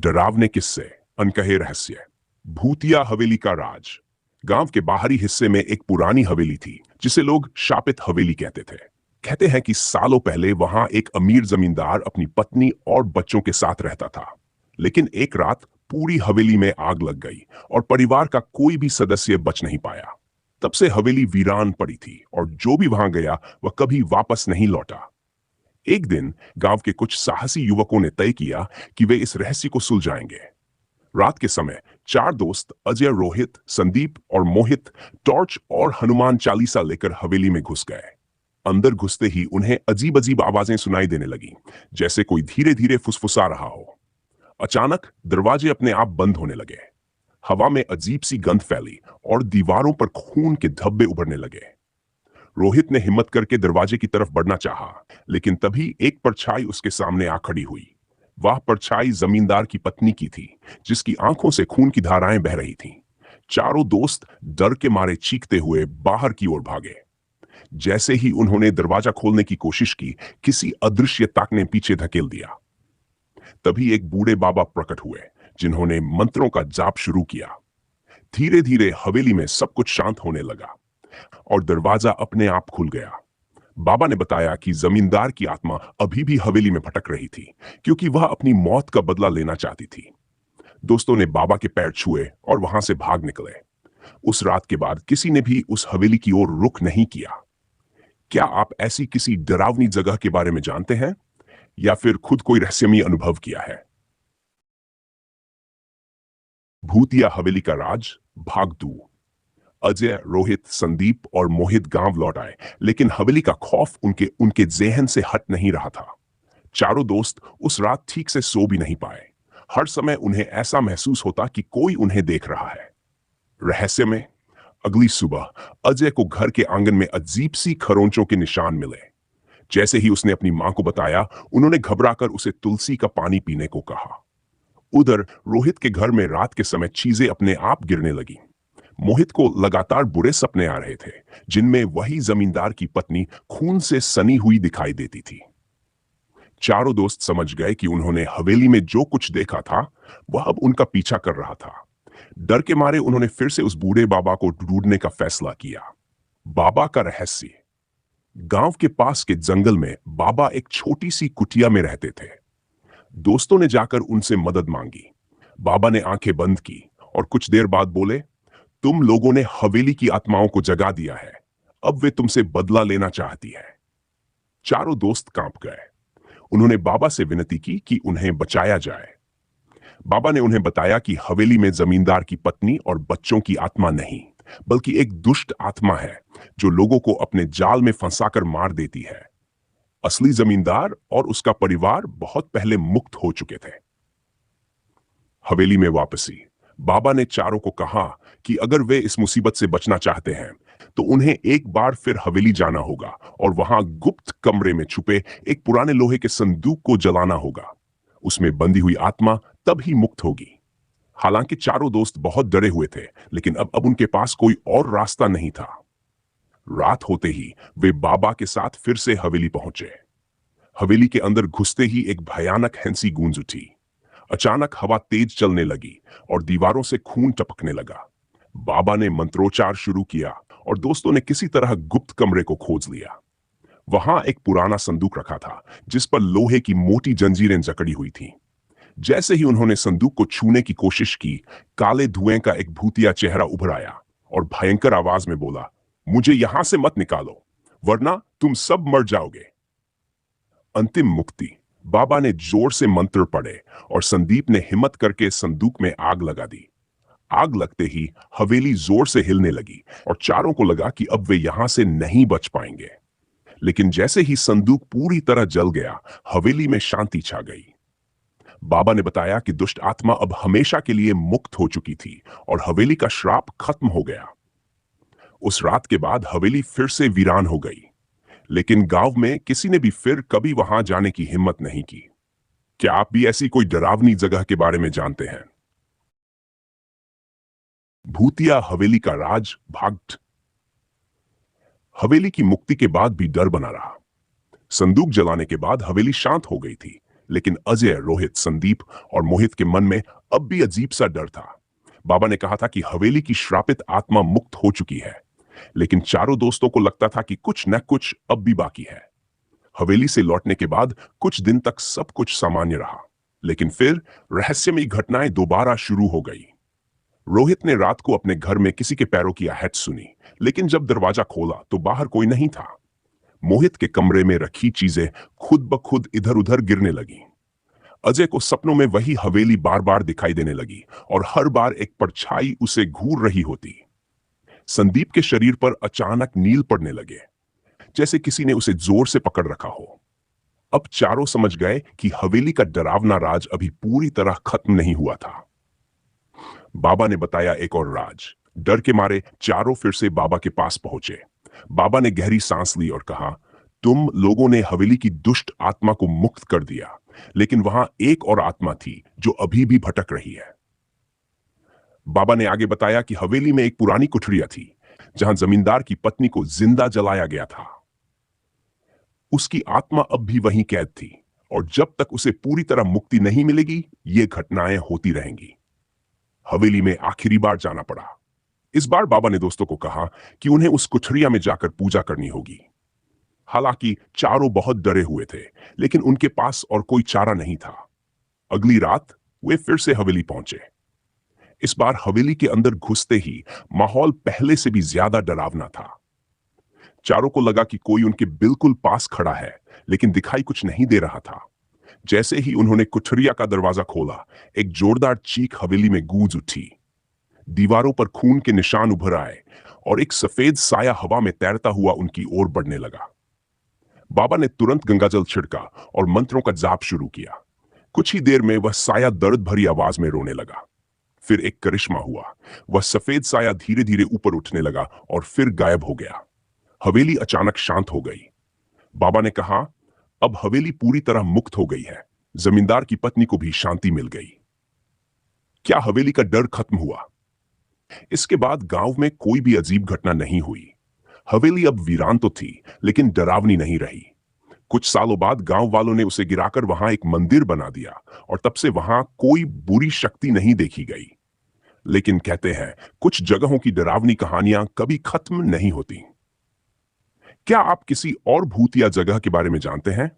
डरावने किस्से, अनकहे रहस्य। भूतिया हवेली का राज। गांव के बाहरी हिस्से में एक पुरानी हवेली थी जिसे लोग शापित हवेली कहते थे। कहते हैं कि सालों पहले वहां एक अमीर जमींदार अपनी पत्नी और बच्चों के साथ रहता था। लेकिन एक रात पूरी हवेली में आग लग गई और परिवार का कोई भी सदस्य बच नहीं पाया। तब से हवेली वीरान पड़ी थी और जो भी वहां गया वह कभी वापस नहीं लौटा। एक दिन गांव के कुछ साहसी युवकों ने तय किया कि वे इस रहस्य को सुलझाएंगे। रात के समय चार दोस्त अजय, रोहित, संदीप और मोहित टॉर्च और हनुमान चालीसा लेकर हवेली में घुस गए। अंदर घुसते ही उन्हें अजीब अजीब आवाजें सुनाई देने लगी, जैसे कोई धीरे धीरे फुसफुसा रहा हो। अचानक दरवाजे अपने आप बंद होने लगे। हवा में अजीब सी गंध फैली और दीवारों पर खून के धब्बे उभरने लगे। रोहित ने हिम्मत करके दरवाजे की तरफ बढ़ना चाहा, लेकिन तभी एक परछाई उसके सामने आ खड़ी हुई। वह परछाई जमींदार की पत्नी की थी, जिसकी आंखों से खून की धाराएं बह रही थीं। चारों दोस्त डर के मारे चीखते हुए बाहर की ओर भागे। जैसे ही उन्होंने दरवाजा खोलने की कोशिश की, किसी अदृश्य ताक ने पीछे धकेल दिया। तभी एक बूढ़े बाबा प्रकट हुए, जिन्होंने मंत्रों का जाप शुरू किया। धीरे धीरे हवेली में सब कुछ शांत होने लगा और दरवाजा अपने आप खुल गया। बाबा ने बताया कि जमींदार की आत्मा अभी भी हवेली में भटक रही थी, क्योंकि वह अपनी मौत का बदला लेना चाहती थी। दोस्तों ने बाबा के पैर छुए और वहां से भाग निकले। उस रात के बाद किसी ने भी उस हवेली की ओर रुख नहीं किया। क्या आप ऐसी किसी डरावनी जगह के बारे में जानते हैं, या फिर खुद कोई रहस्यमय अनुभव किया है? भूतिया हवेली का राज भाग 2। अजय, रोहित, संदीप और मोहित गांव लौट आए, लेकिन हवेली का खौफ उनके उनके जेहन से हट नहीं रहा था। चारों दोस्त उस रात ठीक से सो भी नहीं पाए। हर समय उन्हें ऐसा महसूस होता कि कोई उन्हें देख रहा है। रहस्य में अगली सुबह अजय को घर के आंगन में अजीब सी खरोंचों के निशान मिले। जैसे ही उसने अपनी मां को बताया, उन्होंने घबराकर उसे तुलसी का पानी पीने को कहा। उधर रोहित के घर में रात के समय चीजें अपने आप गिरने लगी। मोहित को लगातार बुरे सपने आ रहे थे, जिनमें वही जमींदार की पत्नी खून से सनी हुई दिखाई देती थी। चारों दोस्त समझ गए कि उन्होंने हवेली में जो कुछ देखा था वह अब उनका पीछा कर रहा था। डर के मारे उन्होंने फिर से उस बूढ़े बाबा को ढूंढने का फैसला किया। बाबा का रहस्य। गांव के पास के जंगल में बाबा एक छोटी सी कुटिया में रहते थे। दोस्तों ने जाकर उनसे मदद मांगी। बाबा ने आंखें बंद की और कुछ देर बाद बोले, तुम लोगों ने हवेली की आत्माओं को जगा दिया है, अब वे तुमसे बदला लेना चाहती है। चारों दोस्त कांप गए। उन्होंने बाबा से विनती की कि उन्हें बचाया जाए। बाबा ने उन्हें बताया कि हवेली में जमींदार की पत्नी और बच्चों की आत्मा नहीं, बल्कि एक दुष्ट आत्मा है जो लोगों को अपने जाल में फंसाकर मार देती है। असली जमींदार और उसका परिवार बहुत पहले मुक्त हो चुके थे। हवेली में वापसी। बाबा ने चारों को कहा कि अगर वे इस मुसीबत से बचना चाहते हैं तो उन्हें एक बार फिर हवेली जाना होगा और वहां गुप्त कमरे में छुपे एक पुराने लोहे के संदूक को जलाना होगा। उसमें बंधी हुई आत्मा तब ही मुक्त होगी। हालांकि चारों दोस्त बहुत डरे हुए थे, लेकिन अब उनके पास कोई और रास्ता नहीं था। रात होते ही वे बाबा के साथ फिर से हवेली पहुंचे। हवेली के अंदर घुसते ही एक भयानक हंसी गूंज उठी। अचानक हवा तेज चलने लगी और दीवारों से खून टपकने लगा। बाबा ने मंत्रोच्चार शुरू किया और दोस्तों ने किसी तरह गुप्त कमरे को खोज लिया। वहां एक पुराना संदूक रखा था, जिस पर लोहे की मोटी जंजीरें जकड़ी हुई थीं। जैसे ही उन्होंने संदूक को छूने की कोशिश की, काले धुएं का एक भूतिया चेहरा उभर आया और भयंकर आवाज में बोला, मुझे यहां से मत निकालो, वरना तुम सब मर जाओगे। अंतिम मुक्ति। बाबा ने जोर से मंत्र पढ़े और संदीप ने हिम्मत करके संदूक में आग लगा दी। आग लगते ही हवेली जोर से हिलने लगी और चारों को लगा कि अब वे यहां से नहीं बच पाएंगे। लेकिन जैसे ही संदूक पूरी तरह जल गया, हवेली में शांति छा गई। बाबा ने बताया कि दुष्ट आत्मा अब हमेशा के लिए मुक्त हो चुकी थी और हवेली का श्राप खत्म हो गया। उस रात के बाद हवेली फिर से वीरान हो गई, लेकिन गांव में किसी ने भी फिर कभी वहां जाने की हिम्मत नहीं की। क्या आप भी ऐसी कोई डरावनी जगह के बारे में जानते हैं? भूतिया हवेली का राज भाग 2। हवेली की मुक्ति के बाद भी डर बना रहा। संदूक जलाने के बाद हवेली शांत हो गई थी, लेकिन अजय, रोहित, संदीप और मोहित के मन में अब भी अजीब सा डर था। बाबा ने कहा था कि हवेली की श्रापित आत्मा मुक्त हो चुकी है, लेकिन चारों दोस्तों को लगता था कि कुछ न कुछ अब भी बाकी है। हवेली से लौटने के बाद कुछ दिन तक सब कुछ सामान्य रहा, लेकिन फिर रहस्यमयी घटनाएं दोबारा शुरू हो गई। रोहित ने रात को अपने घर में किसी के पैरों की आहट सुनी, लेकिन जब दरवाजा खोला तो बाहर कोई नहीं था। मोहित के कमरे में रखी चीजें खुद ब खुद इधर उधर गिरने लगी। अजय को सपनों में वही हवेली बार बार दिखाई देने लगी और हर बार एक परछाई उसे घूर रही होती। संदीप के शरीर पर अचानक नील पड़ने लगे, जैसे किसी ने उसे जोर से पकड़ रखा हो। अब चारों समझ गए कि हवेली का डरावना राज अभी पूरी तरह खत्म नहीं हुआ था। बाबा ने बताया एक और राज। डर के मारे चारों फिर से बाबा के पास पहुंचे। बाबा ने गहरी सांस ली और कहा, तुम लोगों ने हवेली की दुष्ट आत्मा को मुक्त कर दिया, लेकिन वहां एक और आत्मा थी जो अभी भी भटक रही है। बाबा ने आगे बताया कि हवेली में एक पुरानी कुठरिया थी, जहां जमींदार की पत्नी को जिंदा जलाया गया था। उसकी आत्मा अब भी वहीं कैद थी, और जब तक उसे पूरी तरह मुक्ति नहीं मिलेगी, ये घटनाएं होती रहेंगी। हवेली में आखिरी बार जाना पड़ा। इस बार बाबा ने दोस्तों को कहा कि उन्हें उस कुठरिया में जाकर पूजा करनी होगी। हालांकि चारों बहुत डरे हुए थे, लेकिन उनके पास और कोई चारा नहीं था। अगली रात वे फिर से हवेली पहुंचे। इस बार हवेली के अंदर घुसते ही माहौल पहले से भी ज्यादा डरावना था। चारों को लगा कि कोई उनके बिल्कुल पास खड़ा है, लेकिन दिखाई कुछ नहीं दे रहा था। जैसे ही उन्होंने कुठरिया का दरवाजा खोला, एक जोरदार चीख हवेली में गूंज उठी। दीवारों पर खून के निशान उभर आए और एक सफेद साया हवा में तैरता हुआ उनकी ओर बढ़ने लगा। बाबा ने तुरंत गंगाजल छिड़का और मंत्रों का जाप शुरू किया। कुछ ही देर में वह साया दर्द भरी आवाज में रोने लगा। फिर एक करिश्मा हुआ। वह सफेद साया धीरे धीरे ऊपर उठने लगा और फिर गायब हो गया। हवेली अचानक शांत हो गई। बाबा ने कहा, अब हवेली पूरी तरह मुक्त हो गई है। जमींदार की पत्नी को भी शांति मिल गई। क्या हवेली का डर खत्म हुआ? इसके बाद गांव में कोई भी अजीब घटना नहीं हुई। हवेली अब वीरान तो थी, लेकिन डरावनी नहीं रही। कुछ सालों बाद गांव वालों ने उसे गिराकर वहां एक मंदिर बना दिया, और तब से वहां कोई बुरी शक्ति नहीं देखी गई। लेकिन कहते हैं, कुछ जगहों की डरावनी कहानियां कभी खत्म नहीं होती। क्या आप किसी और भूतिया जगह के बारे में जानते हैं?